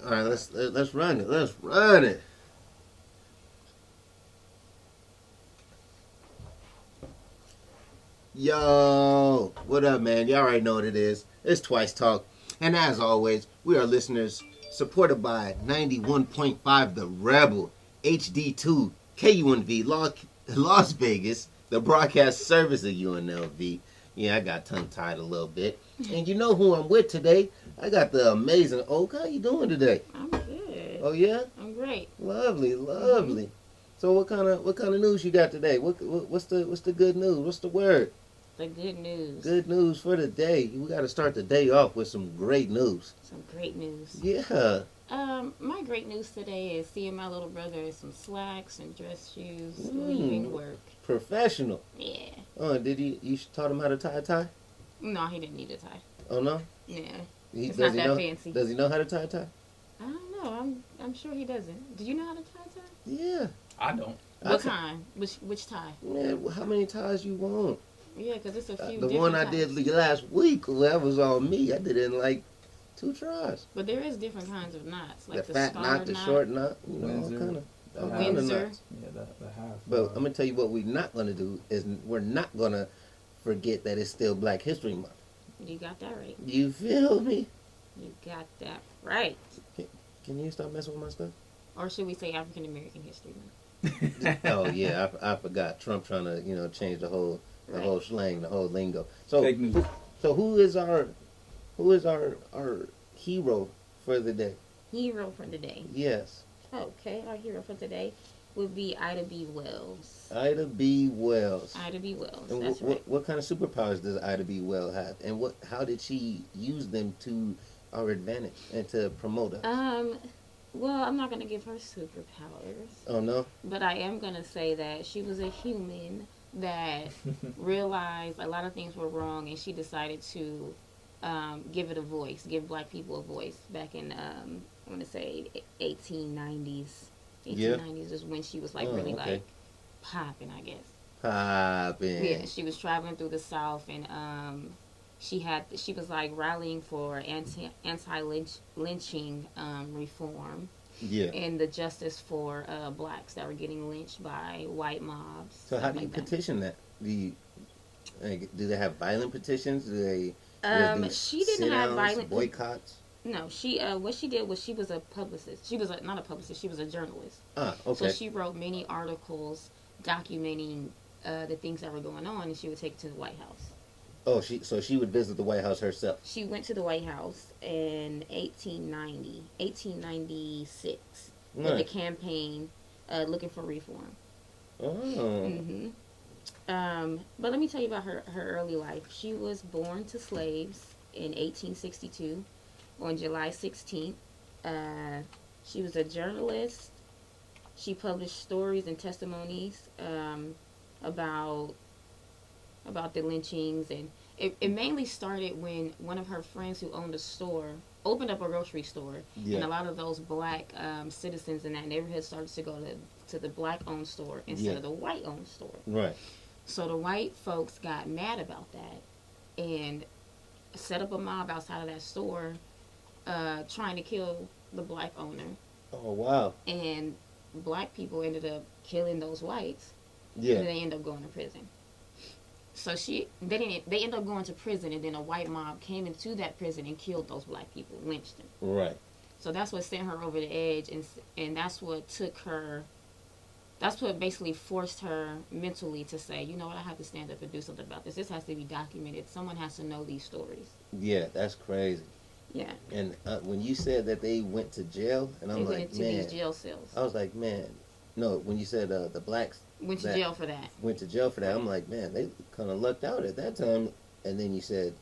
All right, let's run it. Let's run it. Yo, what up, man? You already know what it is. It's Twice Talk, and as always, we are listeners supported by 91.5 The Rebel, HD2, KUNV, Las Vegas, the broadcast service of UNLV. Yeah, I got tongue-tied a little bit. And you know who I'm with today? I got the amazing Oak. How you doing today? I'm good. Oh yeah? I'm great. Lovely, lovely. Mm-hmm. So what kind of news you got today? What's the good news? What's the word? The good news. Good news for the day. We got to start the day off with some great news. Some great news. Yeah. My great news today is seeing my little brother in some slacks and dress shoes leaving work. Professional. Yeah. Oh, did you taught him how to tie a tie? No, he didn't need a tie. Oh no. Yeah. It's not that fancy. Does he know how to tie a tie? I don't know. I'm sure he doesn't. Do you know how to tie a tie? Yeah. I don't. What kind? Which tie? Man, how many ties you want? Yeah, because it's a few. The one I did last week, that was on me. I did it in like 2 tries. But there is different kinds of knots, like the fat knot, the short knot, you know, all kind of. Windsor. Yeah, the half. But I'm gonna tell you what we're not gonna do is we're not gonna forget that it's still Black History Month. You got that right. You feel me? You got that right. Can you stop messing with my stuff? Or should we say African American History Month? Oh yeah, I forgot. Trump trying to change the whole slang, the whole lingo. So fake news. So who is our hero for the day? Hero for the day. Yes. Okay, our hero for today would be Ida B. Wells. Ida B. Wells. Ida B. Wells. And that's right. What kind of superpowers does Ida B. Wells have, and how did she use them to our advantage and to promote us? Well, I'm not going to give her superpowers. Oh, no? But I am going to say that she was a human that realized a lot of things were wrong, and she decided to give it a voice, give Black people a voice back in, I want to say, 1890s. 1890s is when she was, really, popping, I guess. Popping. Yeah, she was traveling through the South, and she was rallying for anti-lynching reform. Yeah. And the justice for blacks that were getting lynched by white mobs. So how do you petition that? Do they have violent petitions? Do they? She didn't have violent boycotts. No, she what she did was she was a publicist. She was not a publicist. She was a journalist. Ah, okay. So she wrote many articles documenting the things that were going on, and she would take it to the White House. Oh, she would visit the White House herself. She went to the White House in 1896 with a campaign looking for reform. Oh. Mm-hmm. But let me tell you about her early life. She was born to slaves in 1862 on July 16th. She was a journalist. She published stories and testimonies about the lynchings, and it mainly started when one of her friends who owned a store opened up a grocery store, and a lot of those black citizens in that neighborhood started to go to the black-owned store instead of the white-owned store. Right. So the white folks got mad about that and set up a mob outside of that store trying to kill the black owner. Oh, wow. And black people ended up killing those whites. Yeah. And they ended up going to prison. So they ended up going to prison, and then a white mob came into that prison and killed those black people, lynched them. Right. So that's what sent her over the edge, and that's what took her. That's what basically forced her mentally to say, you know what, I have to stand up and do something about this. This has to be documented. Someone has to know these stories. Yeah, that's crazy. Yeah. And when you said that they went to jail, and I'm like, man, into these jail cells. I was like, man, no. When you said the blacks went to jail for that. Went to jail for that. I'm like, man, they kind of lucked out at that time. And then you said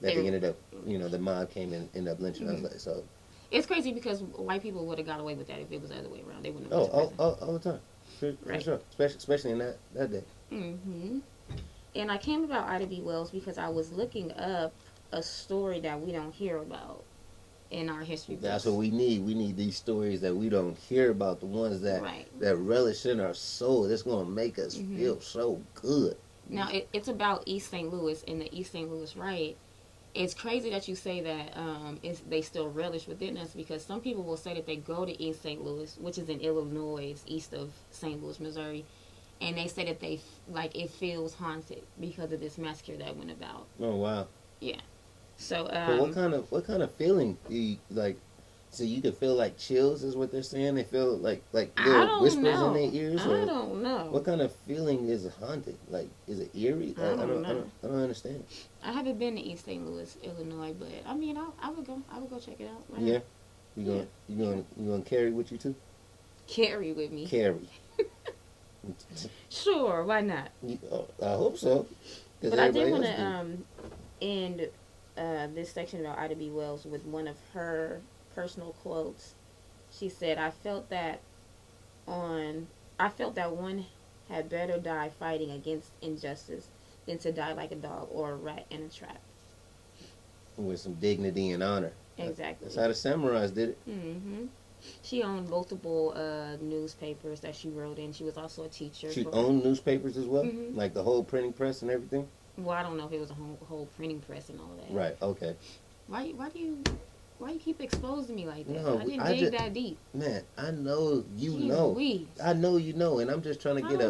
that they ended up, the mob came and ended up lynching. Mm-hmm. I was like, so. It's crazy because white people would have got away with that if it was the other way around. They wouldn't have went to prison. All the time. For sure. Especially in that day. Mm-hmm. And I came about Ida B. Wells because I was looking up a story that we don't hear about in our history books. That's what we need. We need these stories that we don't hear about, the ones that relish in our soul. That's going to make us feel so good. Now, it's about East St. Louis and the East St. Louis riot. It's crazy that you say that they still relish within us, because some people will say that they go to East St. Louis, which is in Illinois, east of St. Louis, Missouri, and they say that they like it feels haunted because of this massacre that went about. Oh wow. Yeah. So But what kind of feeling do you like? So you can feel like chills is what they're saying. They feel like I little don't whispers know. in their ears. Or I don't know. what kind of feeling is haunted? Like, is it eerie? I don't know. I don't understand. I haven't been to East St. Louis, Illinois, but I mean, I would go. I would go check it out. Right. Yeah. You gonna carry with you too? Carry with me. Carry. Sure, why not? I hope so. But I did want to end this section about Ida B. Wells with one of her personal quotes. She said, I felt that one had better die fighting against injustice than to die like a dog or a rat in a trap." With some dignity and honor. Exactly. That's how the samurais did it. Mm-hmm. She owned multiple newspapers that she wrote in. She was also a teacher. She owned newspapers as well? Mm-hmm. Like the whole printing press and everything? Well, I don't know if it was a whole printing press and all that. Right, okay. Why do you keep exposing me like that? No, I didn't dig that deep. Man, I know you Jeez know. Louise. I know you know, and I'm just trying to get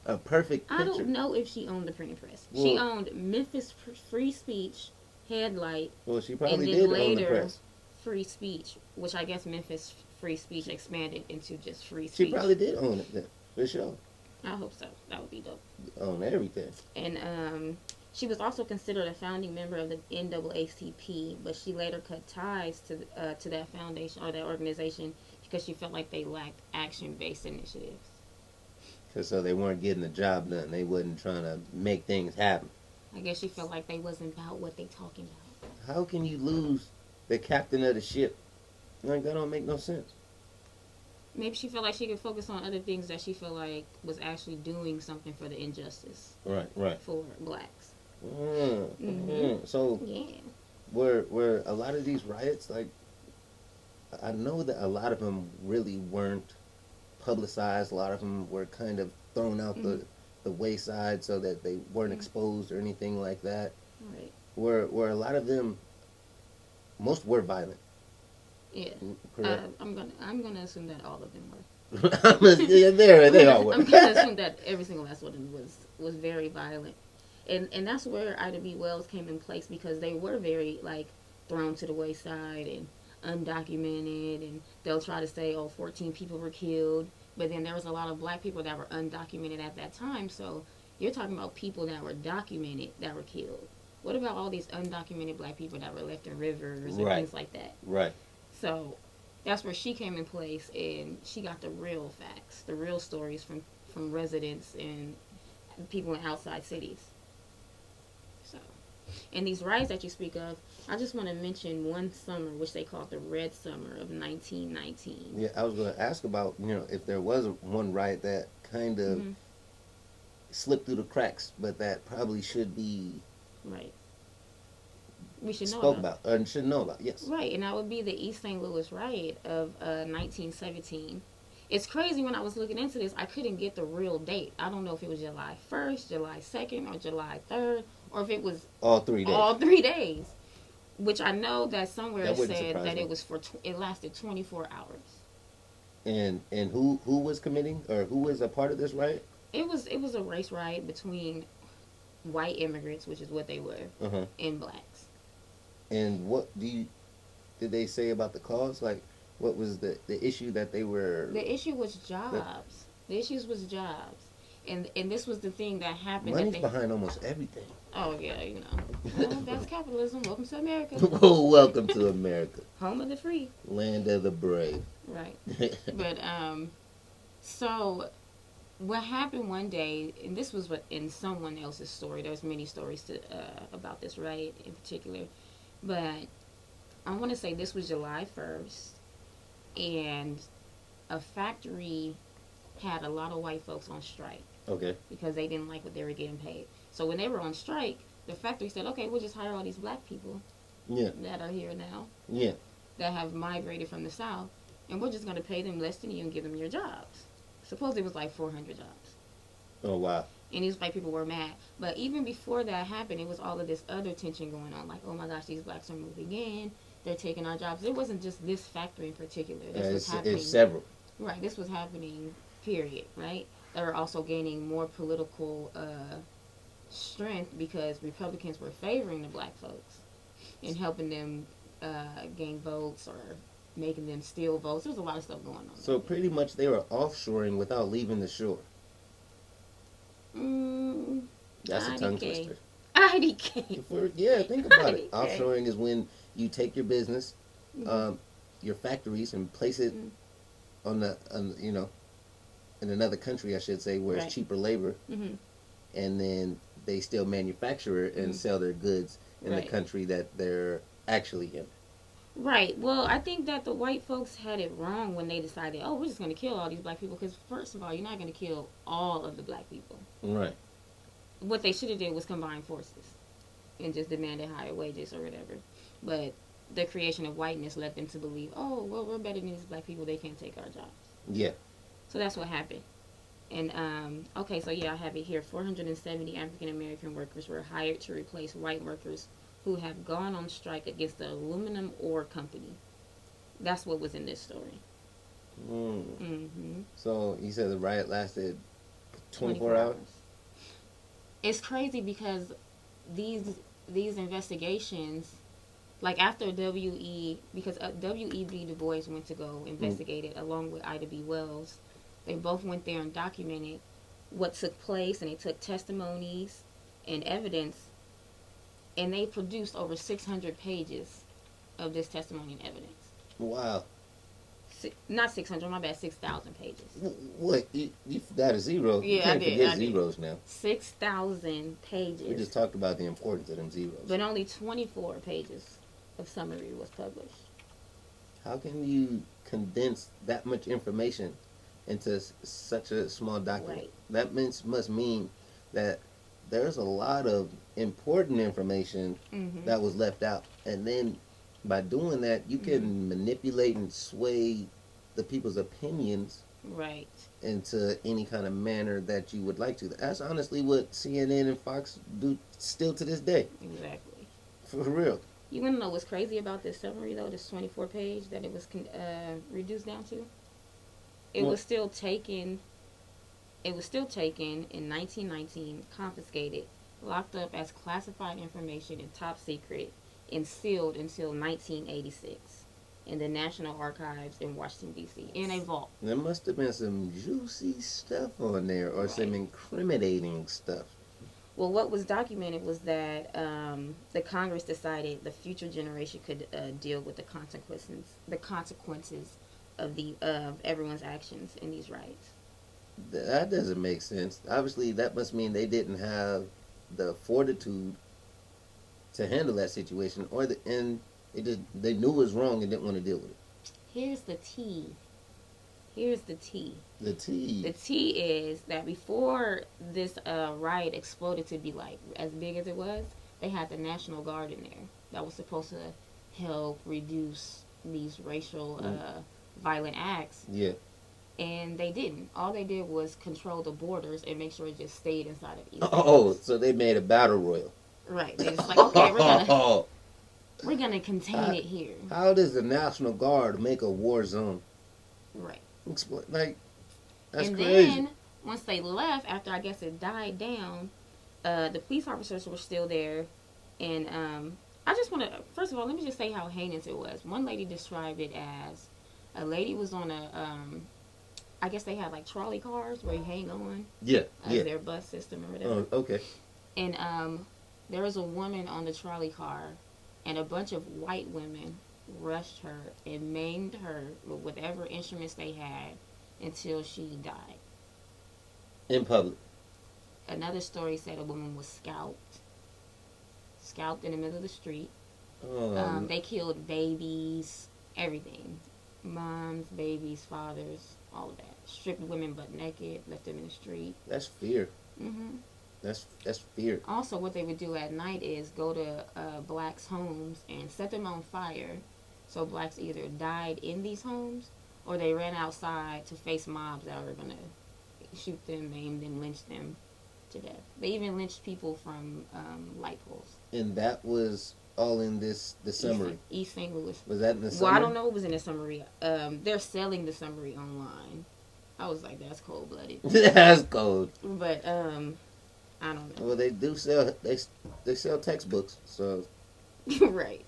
a perfect picture. I don't know if she owned the printing press. Well, she owned Memphis Free Speech, Headlight, well, she and probably then did later own the press. Free Speech, which I guess Memphis Free Speech expanded into just Free Speech. She probably did own it then, for sure. I hope so. That would be dope. Own everything. And she was also considered a founding member of the NAACP, but she later cut ties to that foundation or that organization because she felt like they lacked action-based initiatives. Because so they weren't getting the job done. They wasn't trying to make things happen. I guess she felt like they wasn't about what they talking about. How can you lose the captain of the ship? Like, that don't make no sense. Maybe she felt like she could focus on other things that she felt like was actually doing something for the injustice. Right. For blacks. So, yeah. were a lot of these riots, like, I know that a lot of them really weren't publicized. A lot of them were kind of thrown out the wayside so that they weren't exposed or anything like that. Right. Were a lot of them, most were violent. Yeah. Correct. I'm gonna assume that all of them were. Yeah, they all were. I'm gonna assume that every single last one of them was very violent. And that's where Ida B. Wells came in place, because they were very, like, thrown to the wayside and undocumented, and they'll try to say, 14 people were killed, but then there was a lot of black people that were undocumented at that time, so you're talking about people that were documented that were killed. What about all these undocumented black people that were left in rivers and things like that? Right. So that's where she came in place, and she got the real facts, the real stories from residents and people in outside cities. So, and these riots that you speak of, I just want to mention one summer, which they called the Red Summer of 1919. Yeah, I was going to ask about, if there was one riot that kind of slipped through the cracks, but that probably should be right. We should know spoke about, or should know about, yes. Right, and that would be the East St. Louis riot of 1917. It's crazy, when I was looking into this, I couldn't get the real date. I don't know if it was July 1st, July 2nd, or July 3rd, or if it was all 3 days. All 3 days. Which I know that somewhere That it said that it was it lasted 24 hours. And who was committing, or who was a part of this riot? It was a race riot between white immigrants, which is what they were, and blacks. And what did they say about the cause? Like, what was the issue that they were? The issue was jobs. The issues was jobs. And this was the thing that happened. Money's behind almost everything. Oh, yeah, Well, that's capitalism. Welcome to America. Oh, welcome to America. Home of the free. Land of the brave. Right. But, so what happened one day, and this was in someone else's story. There's many stories about this riot in particular. But I want to say this was July 1st, and a factory had a lot of white folks on strike. Okay. Because they didn't like what they were getting paid. So when they were on strike, the factory said, okay, we'll just hire all these black people that are here now, that have migrated from the South, and we're just going to pay them less than you and give them your jobs. Suppose it was like 400 jobs. Oh, wow. And these white people were mad. But even before that happened, it was all of this other tension going on. Like, oh my gosh, these blacks are moving in. They're taking our jobs. It wasn't just this factory in particular. This was happening. It's several. Right. This was happening, period. Right? They were also gaining more political strength because Republicans were favoring the black folks and helping them gain votes or making them steal votes. There was a lot of stuff going on. So pretty much they were offshoring without leaving the shore. That's a tongue twister. IDK. Yeah, think about it. IDK. Offshoring is when you take your business, your factories, and place it on in another country, I should say, where it's cheaper labor, and then they still manufacture it and sell their goods in the country that they're actually in. Right. Well, I think that the white folks had it wrong when they decided, oh, we're just going to kill all these black people. Because, first of all, you're not going to kill all of the black people. Right. What they should have did was combine forces and just demanded higher wages or whatever. But the creation of whiteness led them to believe, oh, well, we're better than these black people. They can't take our jobs. Yeah. So that's what happened. And, okay, so yeah, I have it here. 470 African-American workers were hired to replace white workers who have gone on strike against the aluminum ore company. That's what was in this story. So you said the riot lasted 24 hours? It's crazy because these investigations, like after because W.E.B. Du Bois went to go investigate it along with Ida B. Wells. They both went there and documented what took place, and they took testimonies and evidence. And they produced over 600 pages of this testimony and evidence. Wow. Not 600, my bad, 6,000 pages. What? You forgot a zero. Yeah, you can't I did. forget zeros now. 6,000 pages. We just talked about the importance of them zeros. But only 24 pages of summary was published. How can you condense that much information into such a small document? Right. That must mean that there's a lot of important information that was left out. And then by doing that, you can manipulate and sway the people's opinions into any kind of manner that you would like to. That's honestly what CNN and Fox do still to this day. Exactly. For real. You want to know what's crazy about this summary, though, this 24 page that it was reduced down to? It was still taken in 1919, confiscated, locked up as classified information and top secret, and sealed until 1986 in the National Archives in Washington, D.C., in a vault. There must have been some juicy stuff on there, or some incriminating stuff. Well, what was documented was that the Congress decided the future generation could deal with the consequences of everyone's actions in these riots. That doesn't make sense. Obviously, that must mean they didn't have the fortitude to handle that situation, they knew it was wrong and didn't want to deal with it. Here's the tea. The tea. The tea is that before this riot exploded to be like as big as it was, they had the National Guard in there that was supposed to help reduce these racial violent acts. Yeah. And they didn't. All they did was control the borders and make sure it just stayed inside of East. Oh, so they made a battle royal. Right. They're just like, okay, we're gonna contain it here. How does the National Guard make a war zone? Right. That's and crazy. Then once they left, after I guess it died down, the police officers were still there, and I just want to first of all let me just say how heinous it was. One lady described it as a lady was on a I guess they had like trolley cars where you hang on. Yeah. Their bus system or whatever. Oh, okay. And there was a woman on the trolley car, and a bunch of white women rushed her and maimed her with whatever instruments they had until she died. In public. Another story said a woman was scalped in the middle of the street. They killed babies, everything. Moms, babies, fathers, all of that. Stripped women butt naked, left them in the street. That's fear. That's fear. Also, what they would do at night is go to blacks' homes and set them on fire. So blacks either died in these homes or they ran outside to face mobs that were going to shoot them, maim them, lynch them. to death. They even lynched people from light poles. And that was all in the summary. East St. Louis. Was that in the summary? Well, I don't know. It was in the summary. They're selling the summary online. I was like, that's cold blooded. That's cold. But I don't know. Well, they do sell they sell textbooks, so right.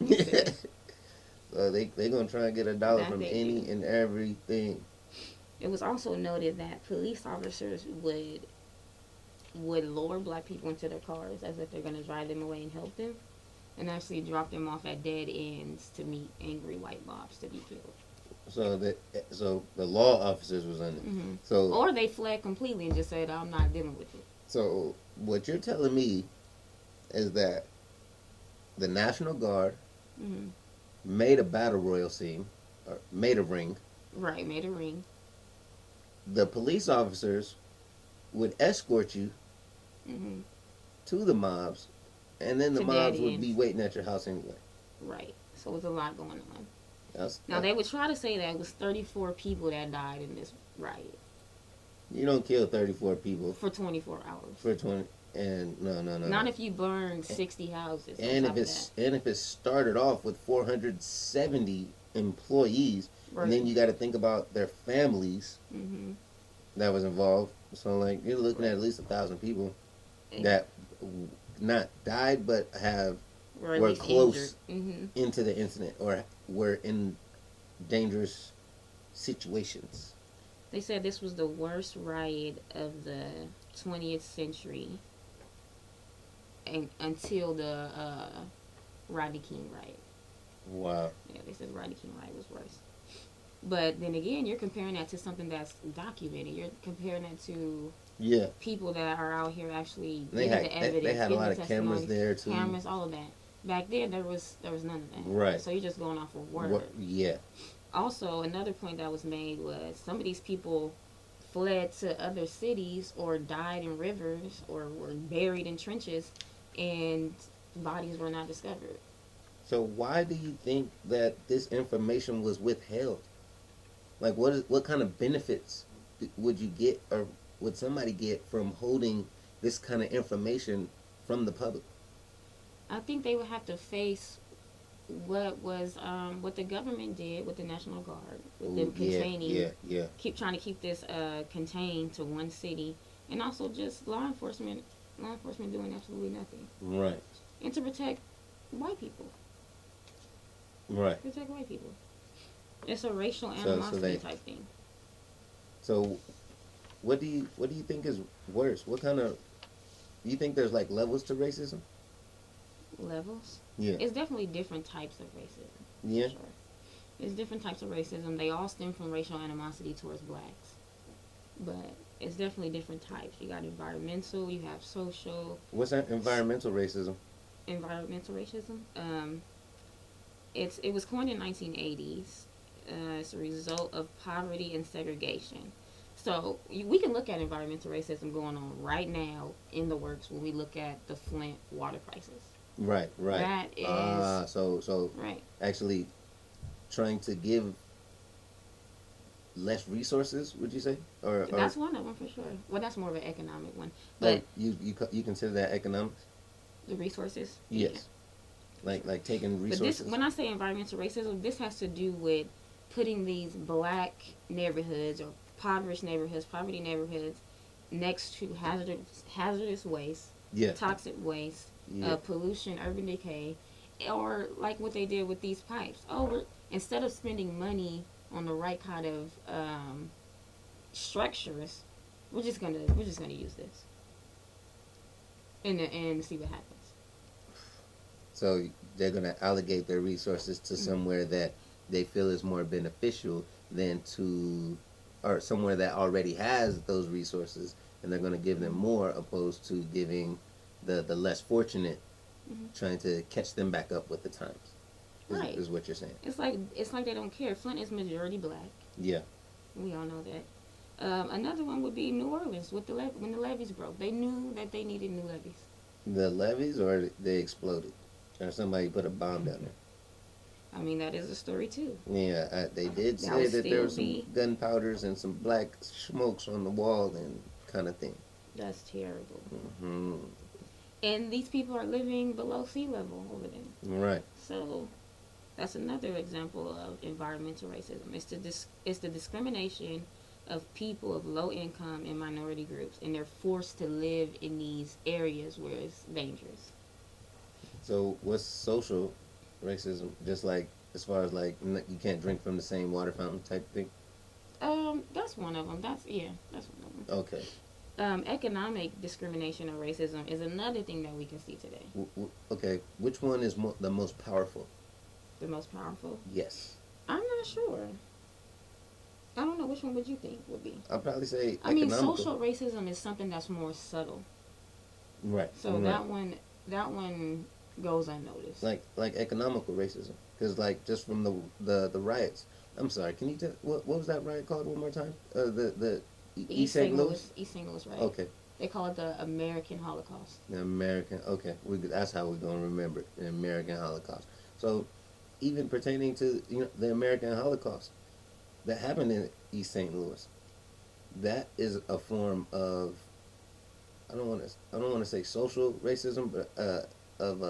so they gonna try and get $1 from any and everything. It was also noted that police officers would lure black people into their cars as if they're gonna drive them away and help them, and actually drop them off at dead ends to meet angry white mobs to be killed. So the law officers was on it. Mm-hmm. So or they fled completely and just said, "I'm not dealing with it." So what you're telling me is that the National Guard Mm-hmm. made a battle royal scene, or made a ring. Right, made a ring. The police officers would escort you Mm-hmm. to the mobs, and then the To mobs dead would ends. be waiting at your house anyway. Right. So it was a lot going on. Now They would try to say that it was 34 people that died in this riot. You don't kill 34 people for 24 hours. For 20, and no. Not if you burn 60 houses. And if it started off with 470 employees, right. And then you got to think about their families mm-hmm. that was involved. So like you're looking at least 1,000 people that not died but were close mm-hmm. into the incident or were in dangerous situations. They said this was the worst riot of the 20th century until the Rodney King riot. Wow. Yeah, they said the Rodney King riot was worse. But then again, you're comparing that to something that's documented. You're comparing that to people that are out here actually giving the evidence. They had a lot of cameras there too. Cameras, all of that. Back then, there was none of that. Right. So you're just going off of word. Yeah. Also, another point that was made was some of these people fled to other cities or died in rivers or were buried in trenches, and bodies were not discovered. So why do you think that this information was withheld? Like, what kind of benefits would you get, or would somebody get from holding this kind of information from the public? I think they would have to face what the government did with the National Guard, with them containing, keep trying to keep this contained to one city, and also just law enforcement doing absolutely nothing. Right. And to protect white people. Right. Protect white people. It's a racial animosity type thing. So, what do you think is worse? What kind of? Do you think there's like levels to racism? Levels? Yeah. It's definitely different types of racism. Yeah. Sure. It's different types of racism. They all stem from racial animosity towards blacks. But it's definitely different types. You got environmental, you have social. What's that environmental racism? Environmental racism? It was coined in 1980s. It's a result of poverty and segregation. So we can look at environmental racism going on right now in the works when we look at the Flint water crisis. Right. That is so right. Actually, trying to give less resources, would you say? Or that's one of them for sure. Well, that's more of an economic one. But you consider that economics? The resources? Yes. Yeah. Like taking resources. But when I say environmental racism, this has to do with putting these black neighborhoods or poverty neighborhoods next to hazardous waste, toxic waste, pollution, urban decay, or like what they did with these pipes. Instead of spending money on the right kind of structures, we're just gonna use this and see what happens. So they're gonna allocate their resources to somewhere that they feel is more beneficial than or somewhere that already has those resources, and they're gonna give them more opposed to giving the less fortunate, trying to catch them back up with the times. Is what you're saying. It's like they don't care. Flint is majority black. Yeah. We all know that. Another one would be New Orleans when the levees broke. They knew that they needed new levees. The levees, or they exploded, or somebody put a bomb down there. I mean, that is a story too. Yeah, they did say that there was some gunpowders and some black smokes on the wall and kind of thing. That's terrible. Hmm. And these people are living below sea level over there. Right. So that's another example of environmental racism. It's the discrimination of people of low income and minority groups, and they're forced to live in these areas where it's dangerous. So what's social racism? Just like as far as like you can't drink from the same water fountain type thing. That's one of them. That's one of them. Okay. Economic discrimination or racism is another thing that we can see today. Okay. Which one is the most powerful? The most powerful? Yes. I'm not sure. I don't know, which one would you think would be? I'll probably say I mean, economical. social racism is something that's more subtle. Right. So right. that one goes unnoticed. Like economical racism, because like just from the riots. I'm sorry. Can you tell what was that riot called one more time? The East St. Louis. East St. Louis riot. Okay. They call it the American Holocaust. The American. Okay. That's how we're gonna remember it, the American Holocaust. So even pertaining to the American Holocaust that happened in East St. Louis, that is a form of I don't want to say social racism, but of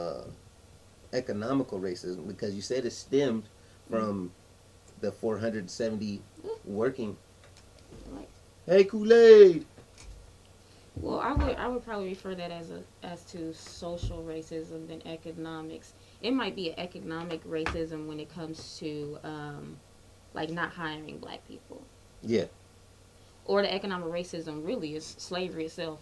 economical racism, because you said it stemmed from the 470 working. Right. Hey, Kool-Aid. Well, I would probably refer that as to social racism than economics. It might be an economic racism when it comes to like not hiring black people. Yeah. Or the economic racism really is slavery itself.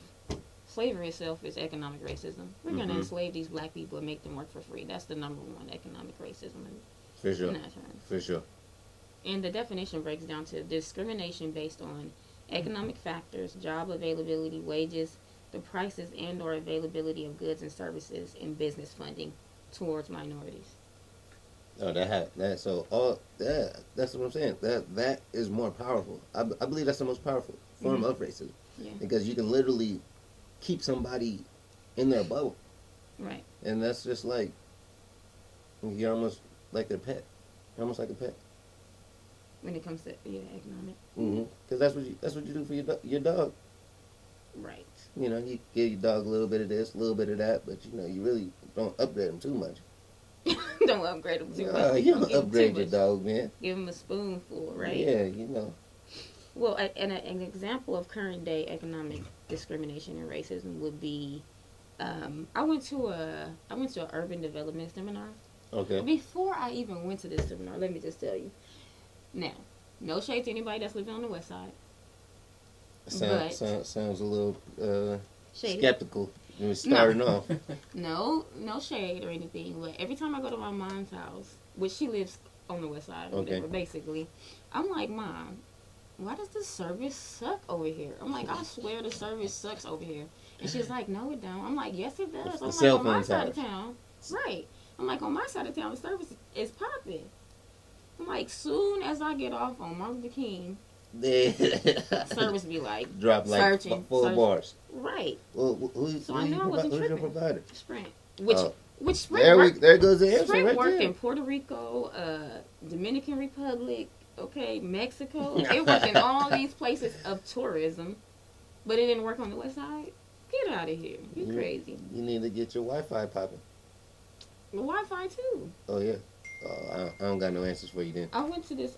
Slavery itself is economic racism. We're going to enslave these black people and make them work for free. That's the number one economic racism For sure. in that term. For sure. And the definition breaks down to discrimination based on economic factors, job availability, wages, the prices and or availability of goods and services, and business funding towards minorities. Oh, so all that. That's what I'm saying. That is more powerful. I believe that's the most powerful form of racism. Yeah. Because you can literally keep somebody in their bubble. Right. And that's just like you're almost like their pet. You're almost like a pet. When it comes to economic. Because that's what you do for your dog. Right. You give your dog a little bit of this, a little bit of that, but you really don't upgrade them too much. Don't upgrade them too much. You don't upgrade your dog, man. Give them a spoonful, right? Yeah, Well, an example of current day economic discrimination and racism would be, I went to an urban development seminar. Okay. Before I even went to this seminar, let me just tell you. Now, no shade to anybody that's living on the west side. Sounds a little shady. skeptical when we're starting off. No shade or anything. But every time I go to my mom's house, which she lives on the west side, whatever, basically, I'm like, Mom, why does the service suck over here? I'm like, I swear the service sucks over here. And she's like, no, it don't. I'm like, yes, it does. I'm like, on my side of town. Right. I'm like, on my side of town, the service is popping. I'm like, soon as I get off on Martin Luther King, service be like drop like searching, bars. Right. Well, who's your provider? Sprint. Which Sprint there goes the answer Sprint right worked there. in Puerto Rico, Dominican Republic, Mexico. It worked in all these places of tourism, but it didn't work on the west side. Get out of here. You crazy. You need to get your Wi-Fi popping. The Wi-Fi too. Oh yeah. I don't got no answers for you then. I went to this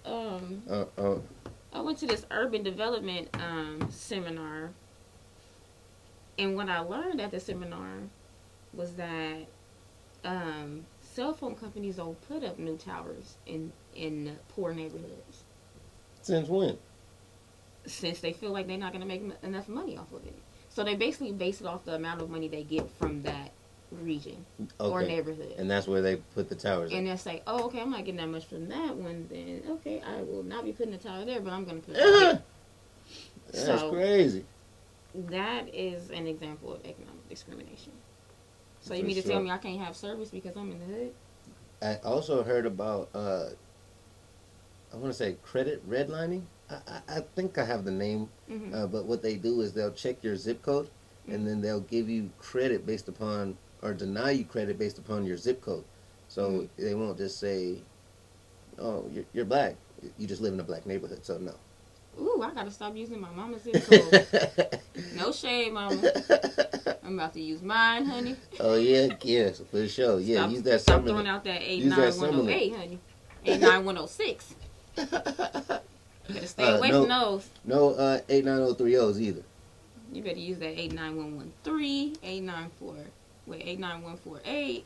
urban development seminar, and what I learned at the seminar was that cell phone companies don't put up new towers in poor neighborhoods. Since when? Since they feel like they're not going to make enough money off of it. So they basically base it off the amount of money they get from that region or neighborhood. And that's where they put the towers and in. they'll say, oh, okay, I'm not getting that much from that one, then okay, I will not be putting the tower there, but I'm going to put it there. That's crazy. That is an example of economic discrimination. So you mean to tell me I can't have service because I'm in the hood? I also heard about, I want to say credit redlining. I think I have the name, but what they do is they'll check your zip code, and then they'll give you credit based upon, or deny you credit based upon your zip code. So they won't just say, oh, you're black. You just live in a black neighborhood, so no. Ooh, I gotta stop using my mama's zip code. No shade, mama. I'm about to use mine, honey. Oh yeah, yes, for sure. Yeah, use that Stop summoner. throwing out that Use that summoner. 89108, honey. 89106. Better stay away from those. No 89030s either. You better use that 89113, 894, 89148.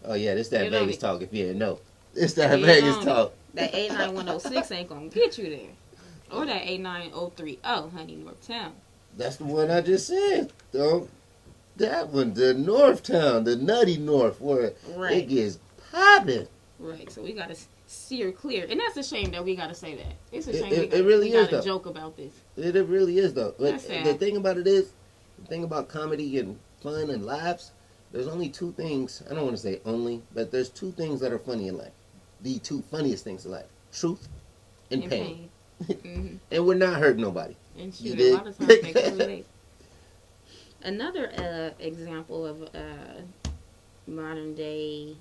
Oh yeah, this that Get Vegas it. talk. If you didn't know, it's that Vegas talk. That 89106 ain't gonna get you there. Or that 89030, honey, Northtown. That's the one I just said. Though that one, the Northtown, the nutty North, where it gets popping. Right. So we gotta steer clear, and that's a shame that we gotta say that. It's a shame we gotta joke about this. It really is though. But the thing about it is, the thing about comedy and fun and laughs, there's only two things. I don't want to say only, but there's two things that are funny in life. The two funniest things in life: truth and pain. Mm-hmm. And we're not hurting nobody. And shoot, a lot of times they can relate. Another example of modern day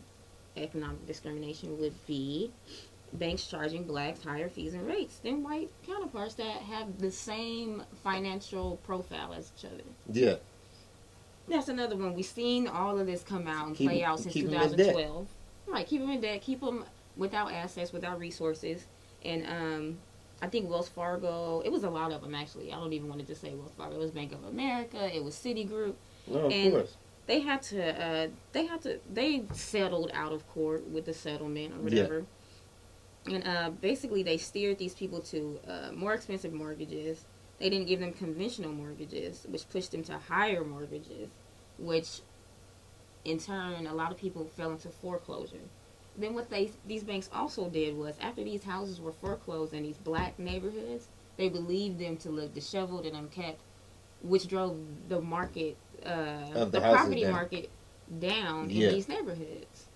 economic discrimination would be banks charging blacks higher fees and rates than white counterparts that have the same financial profile as each other. Yeah. That's another one. We've seen all of this come out and play out since 2012. Right, keep them in debt, keep them without assets, without resources. And I think Wells Fargo, it was a lot of them actually. I don't even want to just say Wells Fargo. It was Bank of America, it was Citigroup. Oh, of course. They settled out of court with the settlement or whatever. Yeah. And basically they steered these people to more expensive mortgages. They didn't give them conventional mortgages, which pushed them to higher mortgages, which in turn, a lot of people fell into foreclosure. Then what these banks also did was, after these houses were foreclosed in these black neighborhoods, they believed them to look disheveled and unkept, which drove the market, the property market down in these neighborhoods.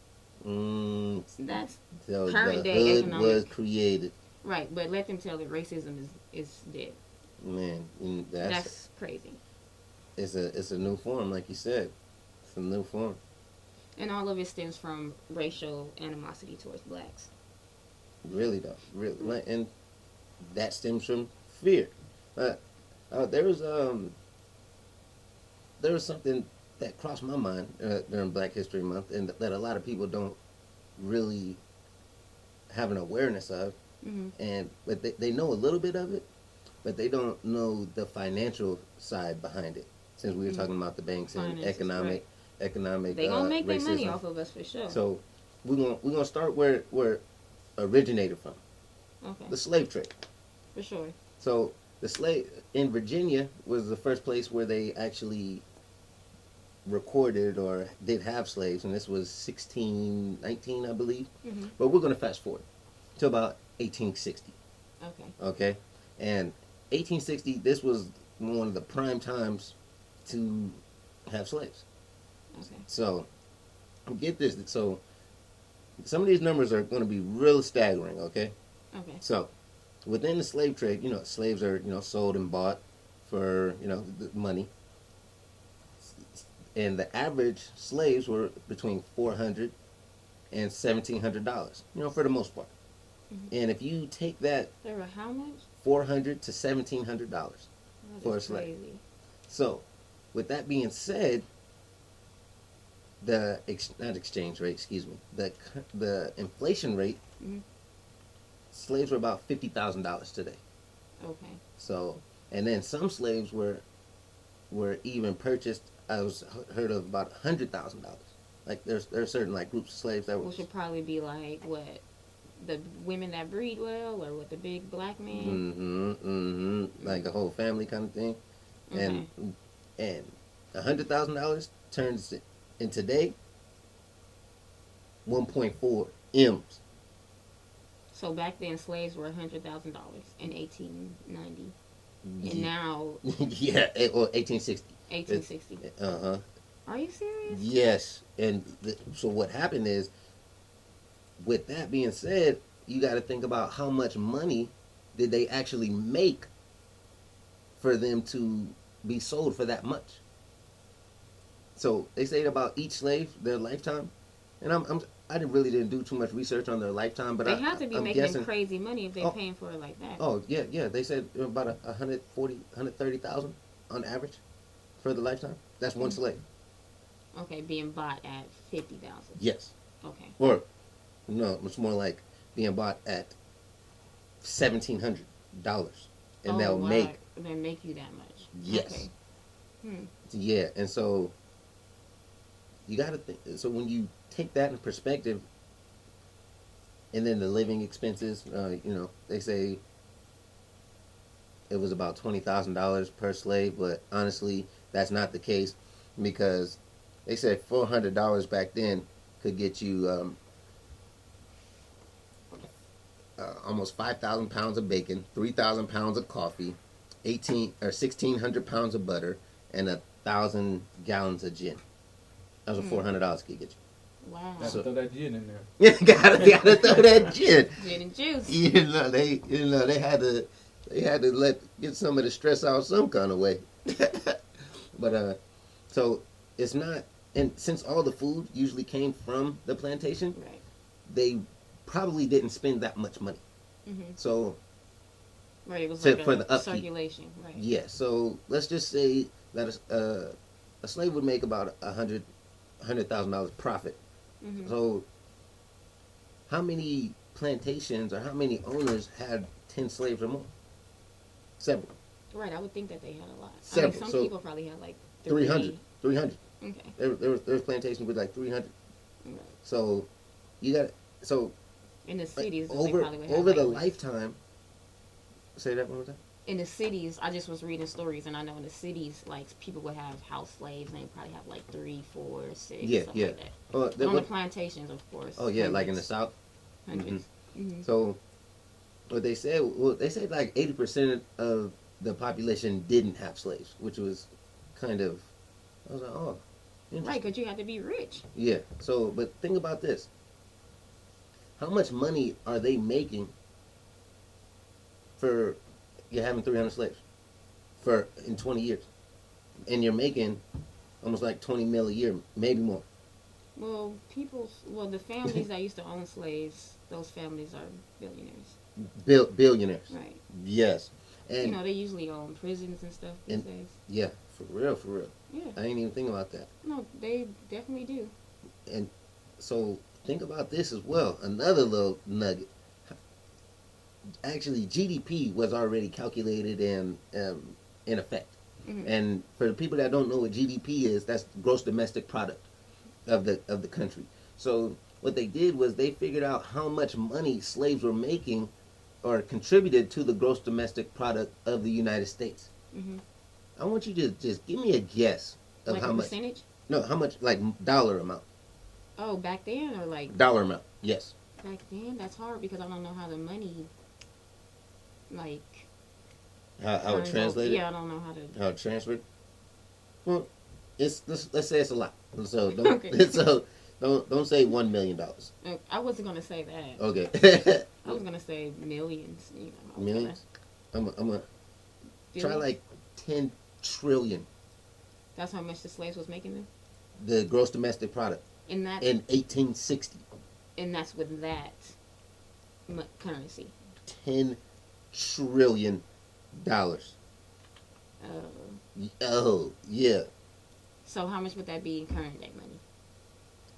That's current day economics. Was created. Right, but let them tell that racism is dead. Man, that's crazy. It's a new form, like you said. It's a new form. And all of it stems from racial animosity towards blacks. Really, though. Really. And that stems from fear. There was something that crossed my mind during Black History Month, and that a lot of people don't really have an awareness of. Mm-hmm. But they know a little bit of it, but they don't know the financial side behind it. Since we were talking about the banks and economic, they gonna make their money off of us for sure. So we're gonna start where it originated from. Okay. The slave trade. For sure. So the slave in Virginia was the first place where they actually recorded or did have slaves, and this was 1619, I believe. Mm-hmm. But we're gonna fast forward to about 1860. Okay. And 1860, this was one of the prime times to have slaves. Okay. So, get this. So, some of these numbers are going to be real staggering, okay? Okay. So, within the slave trade, slaves are, sold and bought for, the money. And the average slaves were between $400 and $1,700, for the most part. Mm-hmm. And if you take that... They were how much? $400 to $1,700 for a slave. Crazy. So, with that being said, the inflation rate, mm-hmm. slaves were about $50,000 today. Okay. So, and then some slaves were even purchased. I was heard of about $100,000. Like there's certain like groups of slaves that were. Which would probably be like what, the women that breed well, or what, the big black men. Like a whole family kind of thing, and $100,000 turns in today 1.4 M's. So back then, slaves were $100,000 in 1890, and now 1860. 1860. Are you serious? Yes, and so what happened is, with that being said, you got to think about how much money did they actually make for them to be sold for that much. So they say about each slave, their lifetime, and really didn't do too much research on their lifetime, but They have to be I'm making guessing. crazy money if they're Oh, paying for it like that. oh yeah. They said about 130,000 on average for the lifetime. That's one slave. Okay, being bought at 50,000. Yes. Okay. Or no, it's more like being bought at $1,700, and they'll wow. make. They make you that much. Yes. Okay. Yeah, and so you got to think. So when you take that in perspective, and then the living expenses, they say it was about $20,000 per slave, but honestly, that's not the case because they said $400 back then could get you almost 5,000 pounds of bacon, 3,000 pounds of coffee, 1,600 pounds of butter, and 1,000 gallons of gin. That's what $400 could get you. Wow. Gotta throw that gin in there. Yeah, gotta throw that gin. Gin and juice. They had to get some of the stress out some kind of way. But so it's not, and since all the food usually came from the plantation, Right. they probably didn't spend that much money. Mm-hmm. So Right. It was So like for a the upkeep. circulation. Right. yeah, so let's just say that a slave would make about $100,000 profit. Mm-hmm. So how many plantations or how many owners had 10 slaves or more? Several. Right. I would think that they had a lot. Several. Some So people probably had like 300. Okay. There was plantations with like 300. Right. So you got so In the cities, they over probably would have over the like, lifetime. Say that one more time. in the cities, I just was reading stories, and I know in the cities, like people would have house slaves, and they probably have like 3, 4, 6, Yeah, stuff yeah. like that. Oh, But on the plantations, of course. oh yeah, like in the South. hundreds. Mm-hmm. So what they said, like 80% of the population didn't have slaves, which was kind of, I was like, oh, interesting. Right, because you had to be rich. Yeah. So, but think about this. How much money are they making for you having 300 slaves in 20 years? And you're making almost like 20 mil a year, maybe more. Well, the families that used to own slaves, those families are billionaires. Billionaires. Right. Yes. And They usually own prisons and stuff these days. yeah, for real. Yeah. I ain't even think about that. No, they definitely do. And so think about this as well. Another little nugget. Actually, GDP was already calculated in effect. Mm-hmm. And for the people that don't know what GDP is, that's gross domestic product of the country. So what they did was they figured out how much money slaves were making or contributed to the gross domestic product of the United States. Mm-hmm. I want you to just give me a guess of Like how a much. percentage? No, how much, like dollar amount. Oh, back then or like Dollar amount, yes. back then? That's hard because I don't know how the money, like. How it turns over. translated? Yeah, I don't know how to. How it transferred? Well, let's say it's a lot. So don't Okay. so don't say $1 million. I wasn't gonna say that. Okay. I was gonna say millions. I was Millions? I'm gonna gonna- try like 10 trillion. That's how much the slaves was making them. The gross domestic product And that in 1860. and that's with that currency. $10 trillion. Oh yeah. So how much would that be in current day money?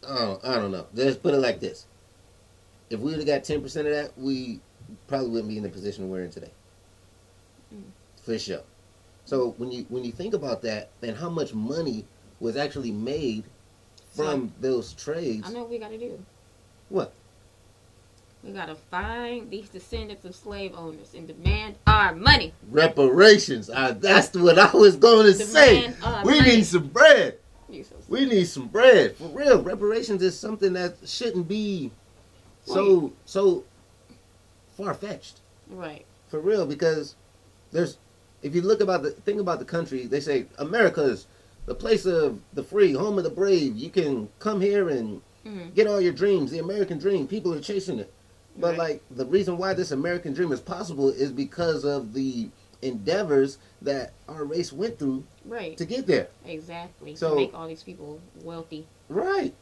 Oh, I don't know. Let's put it like this: if we would have got 10% of that, we probably wouldn't be in the position we're in today. For sure. So when you think about that and how much money was actually made from those trades, I know what we gotta do. what? We gotta find these descendants of slave owners and demand our money. Reparations. That's what I was going to say. Demand our We money. need some bread. You so We need some bread. For real. Reparations is something that shouldn't be so far-fetched. right. For real, because if you think about the country, they say America is the place of the free, home of the brave. You can come here and get all your dreams, the American dream. People are chasing it. But Right. like the reason why this American dream is possible is because of the endeavors that our race went through Right. to get there. Exactly. So- to make all these people wealthy. Right.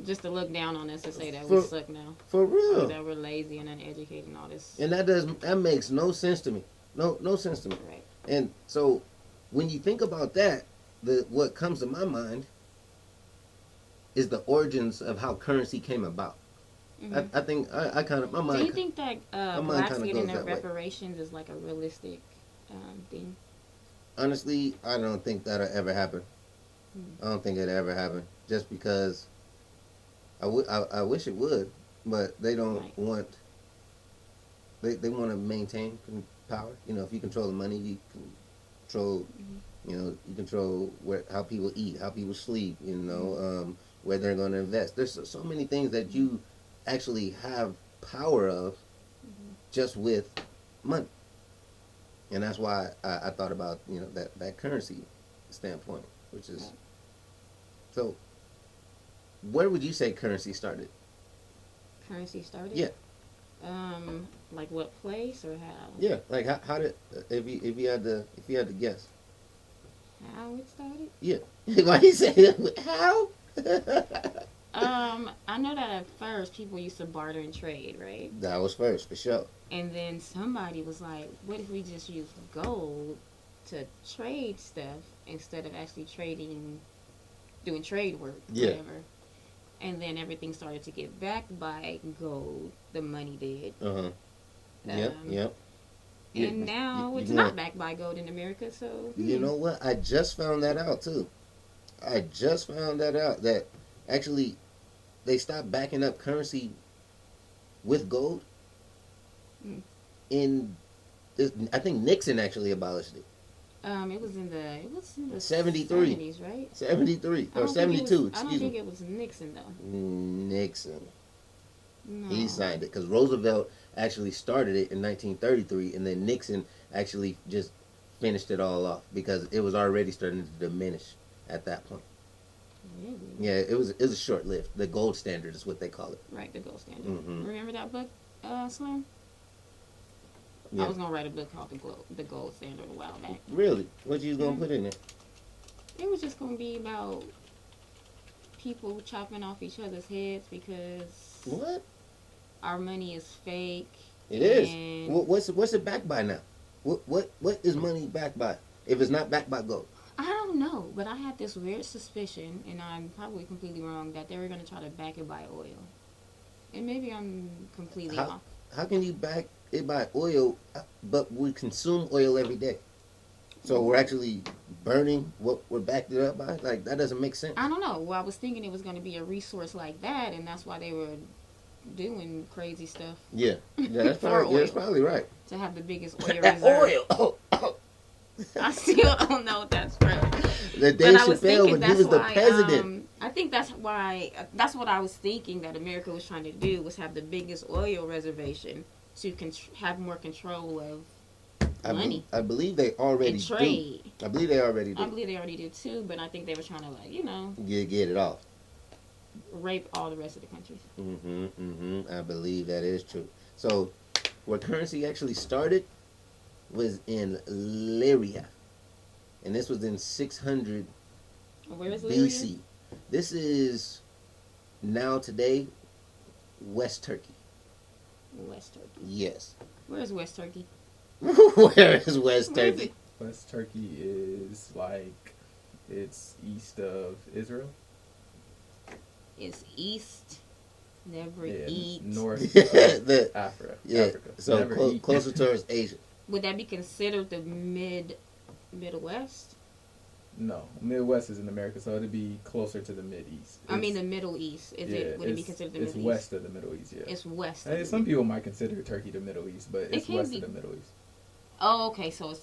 Just to look down on us and say that For- we suck now. For Or real. that we're lazy and uneducated and all this. And that makes no sense to me. No sense to me. Right. And so when you think about that, what comes to my mind is the origins of how currency came about. Mm-hmm. I think I kind of my mind. Do you think that mind blacks kinda getting goes their that way. reparations is like a realistic thing? Honestly, I don't think that'll ever happen. Hmm. I don't think it'll ever happen. Just because I wish it would, but they don't Right. want. They want to maintain power. You know, if you control the money, you control. You know, you control how people eat, how people sleep. You know, where they're going to invest. There's so many things that you actually have power of just with money, and that's why I thought about that currency standpoint, which is so. Where would you say currency started? Currency started? Yeah. Like what place or how? Yeah, like how did if you had to guess? How it started? Yeah. Why you say that? How? I know that at first people used to barter and trade, right? That was first for sure. And then somebody was like, what if we just use gold to trade stuff instead of actually doing trade work, Yeah. whatever. And then everything started to get backed by gold. The money did. Yep. And now it's not backed by gold in America, so... You know what? I just found that out, too. I just found that out, that actually they stopped backing up currency with gold. I think Nixon actually abolished it. It was in the 73. 70s, right? 73 or 72, I don't excuse me. think it was Nixon, though. Nixon. No. He signed it because Roosevelt actually started it in 1933, and then Nixon actually just finished it all off because it was already starting to diminish at that point. Really? Yeah, it was short lived. The gold standard is what they call it. Right, the gold standard. Mm-hmm. Remember that book, Slim? Yeah. I was gonna write a book called The Gold Standard a while back. Really? What you gonna put in there? It was just gonna be about people chopping off each other's heads because What? our money is fake. It is. And What's it backed by now? What is money backed by? If it's not backed by gold. I don't know, but I had this weird suspicion, and I'm probably completely wrong, that they were gonna try to back it by oil. And maybe I'm completely off. How can you back it by oil, but we consume oil every day? So we're actually burning what we're backed it up by? Like, that doesn't make sense. I don't know. Well, I was thinking it was going to be a resource like that, and that's why they were doing crazy stuff. Yeah, that's probably right. To have the biggest oil reserve. Oil! I still don't know if that's right. That Dave Chappelle, when he was the president. I think that's what I was thinking that America was trying to do, was have the biggest oil reservation to have more control of money. I believe they already and trade. do. I believe they already do. I believe they already do too, but I think they were trying to Get it off. rape all the rest of the countries. I believe that is true. So, where currency actually started was in Lyria, and this was in 600 Where is Lyria? BC. This is now today West Turkey. West Turkey. Yes. Where is West Turkey? Where is West Where is Turkey? it? West Turkey is it's east of Israel. It's east. Never Yeah, eat. north The- Africa. Yeah. Africa. So Never eat. closer towards Asia. Would that be considered the Midwest? No, Midwest is in America, so it'd be closer to the Mid East. I mean the Middle East. Would it be considered the Middle East? It's west of the Middle East. Yeah. It's west. Hey, some people might consider Turkey the Middle East, but it's can west be. of the Middle East. Oh, okay. So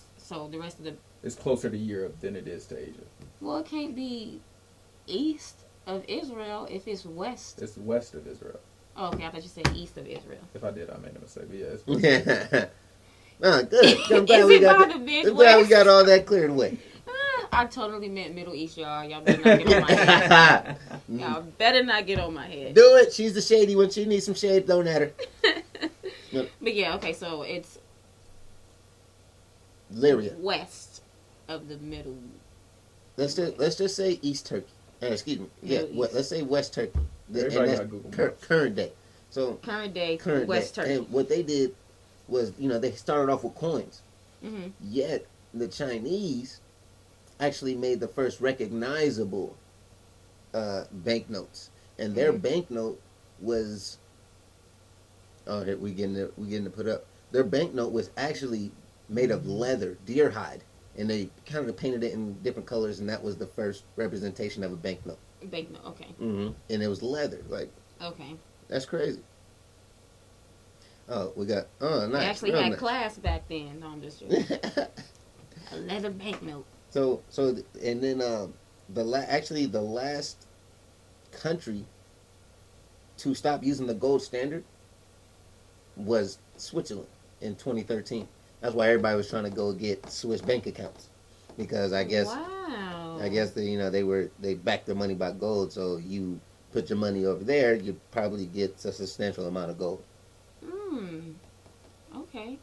the rest of the. It's closer to Europe than it is to Asia. Well, it can't be east of Israel if it's west. It's west of Israel. Oh, okay. I thought you said east of Israel. If I did, I made a mistake. But yeah, it's west. Oh, good. I'm glad Is we it got by that- the I'm Midwest? glad we got all that cleared away. I totally meant Middle East, y'all. Y'all better not get on my head. Y'all better not get on my head. Do it. She's the shady one. She needs some shade thrown at her. But yeah, okay. So it's Lyria. west of the Middle. Let's just say East Turkey. Excuse me. Yeah. Middle East. Let's say West Turkey. Everybody got Google Maps. Current day. So Current day, current West day. Turkey. And what they did was, they started off with coins. Mm-hmm. Yet the Chinese actually made the first recognizable banknotes, and their banknote was. Oh, here we getting to put up. Their banknote was actually made of leather, deer hide, and they kind of painted it in different colors, and that was the first representation of a banknote. Banknote, okay. Mm-hmm. And it was leather, like. Okay. That's crazy. Oh, we got. Oh, nice. They actually Real had nice. class back then. No, I'm just joking. A leather banknote. So, and then the last country to stop using the gold standard was Switzerland in 2013. That's why everybody was trying to go get Swiss bank accounts, because I guess they backed their money by gold. So you put your money over there, you probably get a substantial amount of gold. Okay.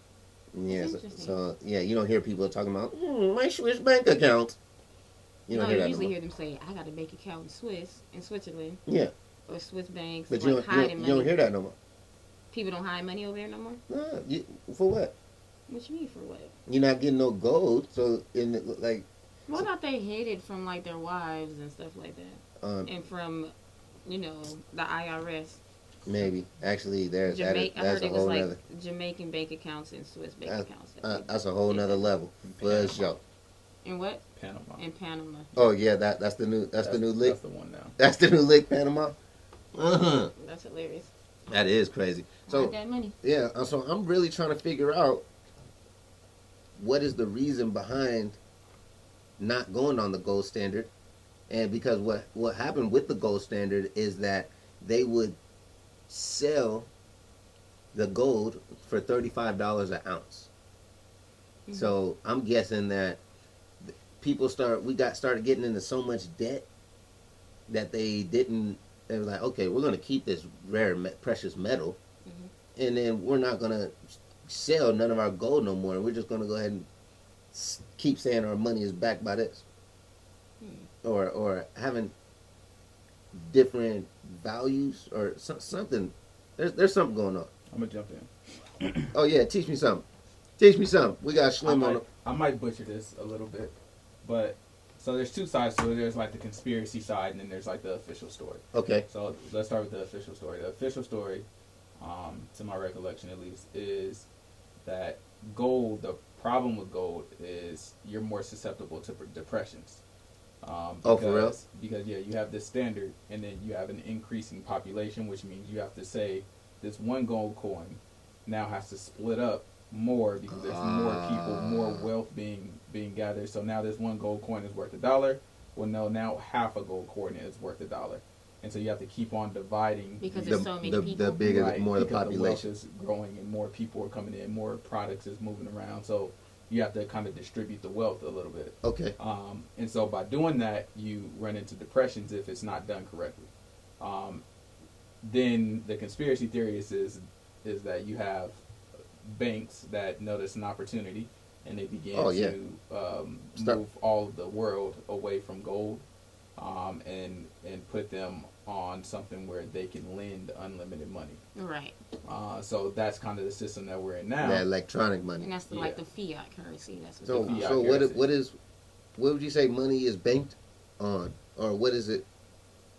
Yeah. That's So you don't hear people talking about my Swiss bank account. You don't hear that. You usually no hear them say, "I got a bank account in Switzerland." Yeah. Or Swiss banks. But like you hiding money. don't hear that no more. People don't hide money over there no more. No, for what? What you mean for what? You're not getting no gold, so What about they hid it from like their wives and stuff like that, and from, the IRS. Maybe actually, I that's heard it was like nother. Jamaican bank accounts and Swiss bank accounts. That's a whole nother level for sure. And what? Panama. In Panama. Oh yeah, that's the new lick. That's the one now. That's the new lick, Panama. That's hilarious. That is crazy. So that money. yeah, so I'm really trying to figure out what is the reason behind not going on the gold standard, and because what happened with the gold standard is that they would sell the gold for $35 an ounce. Mm-hmm. So I'm guessing that started getting into so much debt that they were like, okay, we're going to keep this rare precious metal, and then we're not going to sell none of our gold no more. We're just going to go ahead and keep saying our money is backed by this, or having different values or something. There's something going on. I'm gonna jump in. Oh yeah, teach me something. We got Slim on. I might butcher this a little bit, but so there's two sides to it. There's like the conspiracy side, and then there's like the official story. Okay. So let's start with the official story. The official story, to my recollection at least, is that gold. The problem with gold is you're more susceptible to depressions. For real? Because you have this standard, and then you have an increasing population, which means you have to say this one gold coin now has to split up more because there's more people, more wealth being gathered. So now this one gold coin is worth $1. Well, no, now half a gold coin is worth $1, and so you have to keep on dividing because there's so many people. The bigger, right, more the population. The wealth population is growing, and more people are coming in, more products is moving around. So you have to kind of distribute the wealth a little bit. Okay. And so by doing that, you run into depressions if it's not done correctly. Then the conspiracy theory is that you have banks that notice an opportunity, and they begin to move all of the world away from gold, and put them on something where they can lend unlimited money. Right. So that's kind of the system that we're in now. That electronic money. And that's like the fiat currency. That's so what would you say money is banked on, or what is it?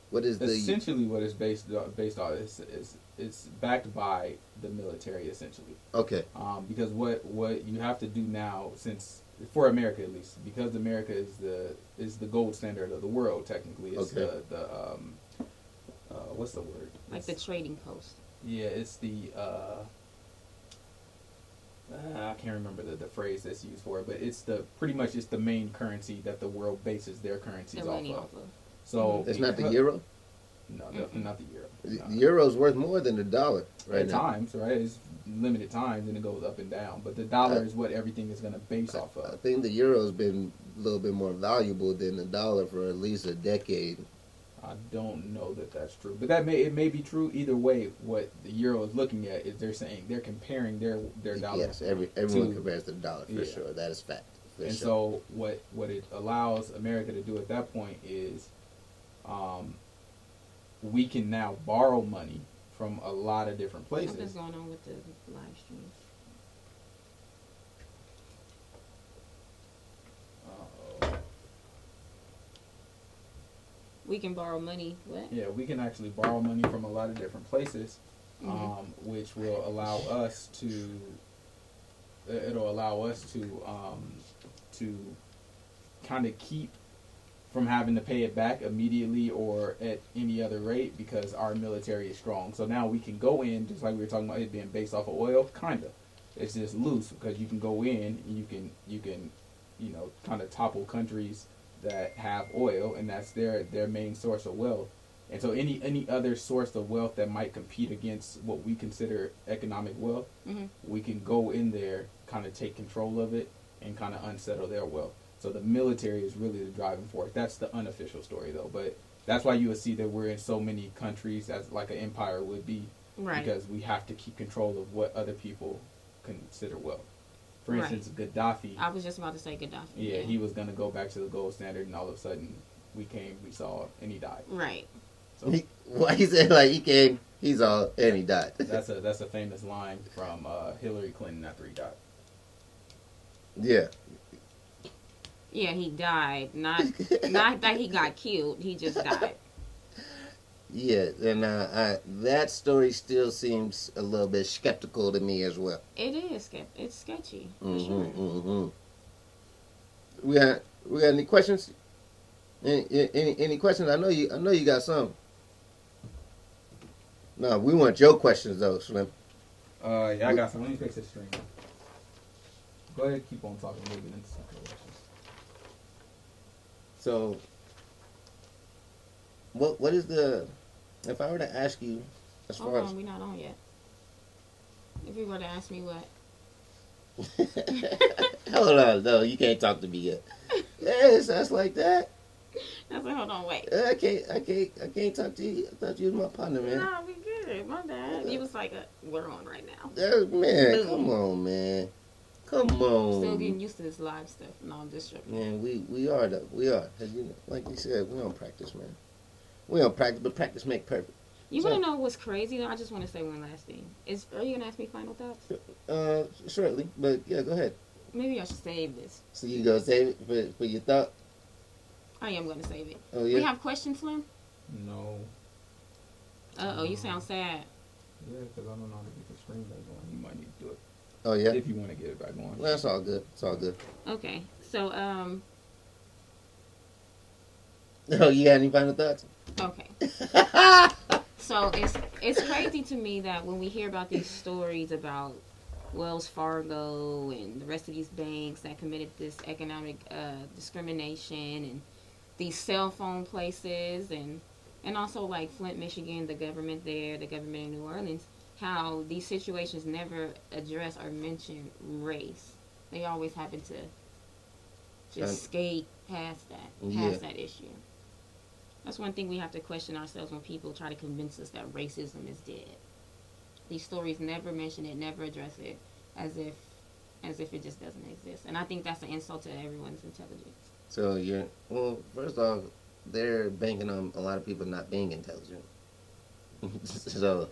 What is essentially what it's based on is it's backed by the military essentially. Okay. Because what you have to do now, since for America at least, because America is the gold standard of the world technically. It's the what's the word? Like the trading post. Yeah, it's the I can't remember the phrase that's used for it, but it's pretty much it's the main currency that the world bases their currencies off of. So it's not the euro? No, definitely not the euro. The euro's worth more than the dollar right now. At times, right? It's limited times and it goes up and down. But the dollar is what everything is going to base off of. I think the euro's been a little bit more valuable than the dollar for at least a decade. I don't know that that's true, but it may be true either way. What the euro is looking at is they're comparing their dollar. Yes, everyone compares to the dollar for sure. That is fact. So what it allows America to do at that point is, we can now borrow money from a lot of different places. What's going on with the live streams? We can borrow money. What? Yeah, we can actually borrow money from a lot of different places, which will allow us to. It'll allow us to kind of keep from having to pay it back immediately or at any other rate because our military is strong. So now we can go in, just like we were talking about it being based off of oil, kind of. It's just loose because you can go in and you can kind of topple countries that have oil, and that's their main source of wealth. And so any other source of wealth that might compete against what we consider economic wealth, we can go in there, kind of take control of it, and kind of unsettle their wealth. So the military is really the driving force. That's the unofficial story, though. But that's why you would see that we're in so many countries as like an empire would be, right? Because we have to keep control of what other people consider wealth. For instance, Gaddafi. I was just about to say Gaddafi. Yeah, he was going to go back to the gold standard, and all of a sudden we saw, and he died. Right. So why he said like he came, he saw, and he died. That's a famous line from Hillary Clinton after he died. Yeah. Yeah, he died. Not that he got killed. He just died. Yeah, and that story still seems a little bit skeptical to me as well. It is. It's sketchy. For sure. We got any questions? Any questions? I know you got some. No, we want your questions though, Slim. Yeah, I got some. Let me fix this stream. Go ahead, keep on talking. We'll get into some questions. So, what is the? If I were to ask you, as far as we're not on yet. If you were to ask me what? Hold on, no, you can't talk to me yet. Yes, that's like that. I said, hold on, wait. I can't talk to you. I thought you was my partner, man. No, we good. My bad. You was like, we're on right now. Man, Boom. come on, man. Come on. Still getting used to this live stuff. No, I'm just joking. Man, we are though. We are. Like you said, we don't practice, man. We don't practice, but practice make perfect. You want to know what's crazy though? I just want to say one last thing. Are you gonna ask me final thoughts? Shortly, but yeah, go ahead. Maybe I should save this. So you gonna save it for your thought? I am gonna save it. Oh yeah. We have questions, Slim? No. Uh-oh, you sound sad. Yeah, because I don't know how to get the stream back on. You might need to do it. Oh yeah. If you want to get it back on. Well, that's all good. It's all good. Okay, so Oh, you got any final thoughts? Okay. So it's crazy to me that when we hear about these stories about Wells Fargo and the rest of these banks that committed this economic discrimination and these cell phone places and also like Flint, Michigan, the government there, the government in New Orleans, how these situations never address or mention race. They always happen to just skate past that issue. That's one thing we have to question ourselves when people try to convince us that racism is dead. These stories never mention it, never address it, as if it just doesn't exist. And I think that's an insult to everyone's intelligence. So first off, they're banking on a lot of people not being intelligent. So,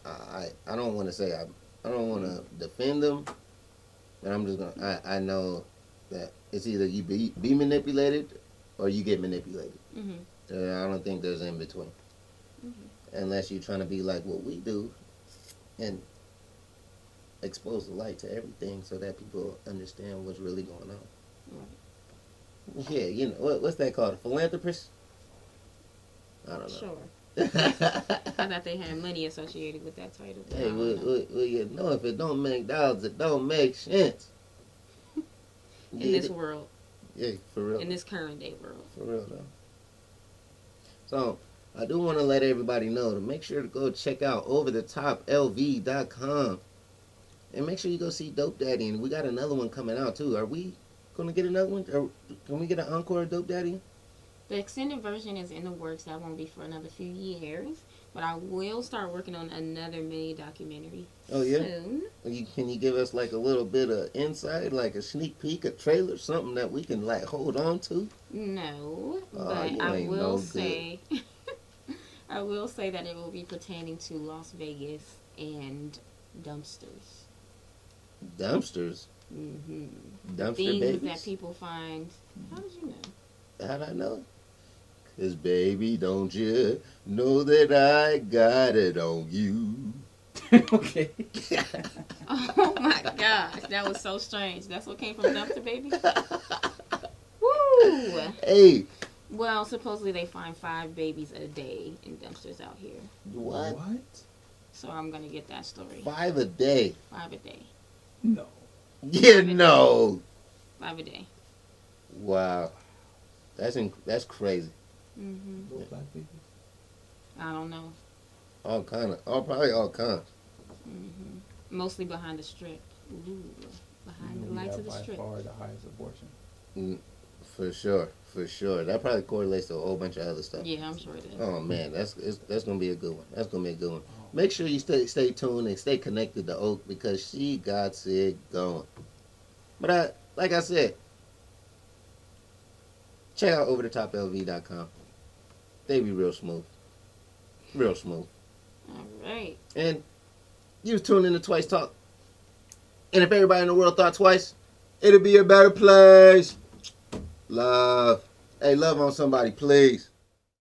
I don't want to say I don't want to defend them, but I'm just gonna. I know that it's either you be manipulated or you get manipulated. I don't think there's in between, unless you're trying to be like what we do, and expose the light to everything so that people understand what's really going on. Right. Yeah, you know what's that called? A philanthropist? I don't know. Sure. I thought they had money associated with that title. Hey, well, you know, if it don't make dollars, it don't make sense. In this world. Yeah, for real. In this current day world. For real, though. So, I do want to let everybody know to make sure to go check out OverTheTopLv.com. And make sure you go see Dope Daddy. And we got another one coming out, too. Are we going to get another one? Or can we get an encore of Dope Daddy? The extended version is in the works. That won't be for another few years. But I will start working on another mini documentary soon. Can you give us like a little bit of insight, like a sneak peek, a trailer, something that we can like hold on to? No, Oh, but you I ain't will no say, I will say that it will be pertaining to Las Vegas and dumpsters. Dumpsters? Mm-hmm. Dumpster Things babies? that people find. How did you know? How'd I know? 'Cause baby, don't you know that I got it on you? Okay. Oh my gosh, that was so strange. That's what came from Dumpster Baby? Woo! Hey, Well, supposedly they find 5 babies a day in dumpsters out here. what? So I'm going to get that story. 5 a day? 5 a day. No. Yeah, no. 5 a day. Wow, that's crazy. Mm-hmm. Little black babies. I don't know. Probably all kinds. Mm-hmm. Mostly behind the strip. Ooh, behind the We lights have of the by strip. far the highest abortion. For sure. That probably correlates to a whole bunch of other stuff. Yeah, I'm sure it is. Oh man, that's gonna be a good one. Make sure you stay tuned and stay connected to Oak because she got it going. But like I said, check out OverTheTopLv.com. They be real smooth. Real smooth. All right. And you was tuned in to Twice Talk. And if everybody in the world thought twice, it'd be a better place. Love. Hey, love on somebody, please.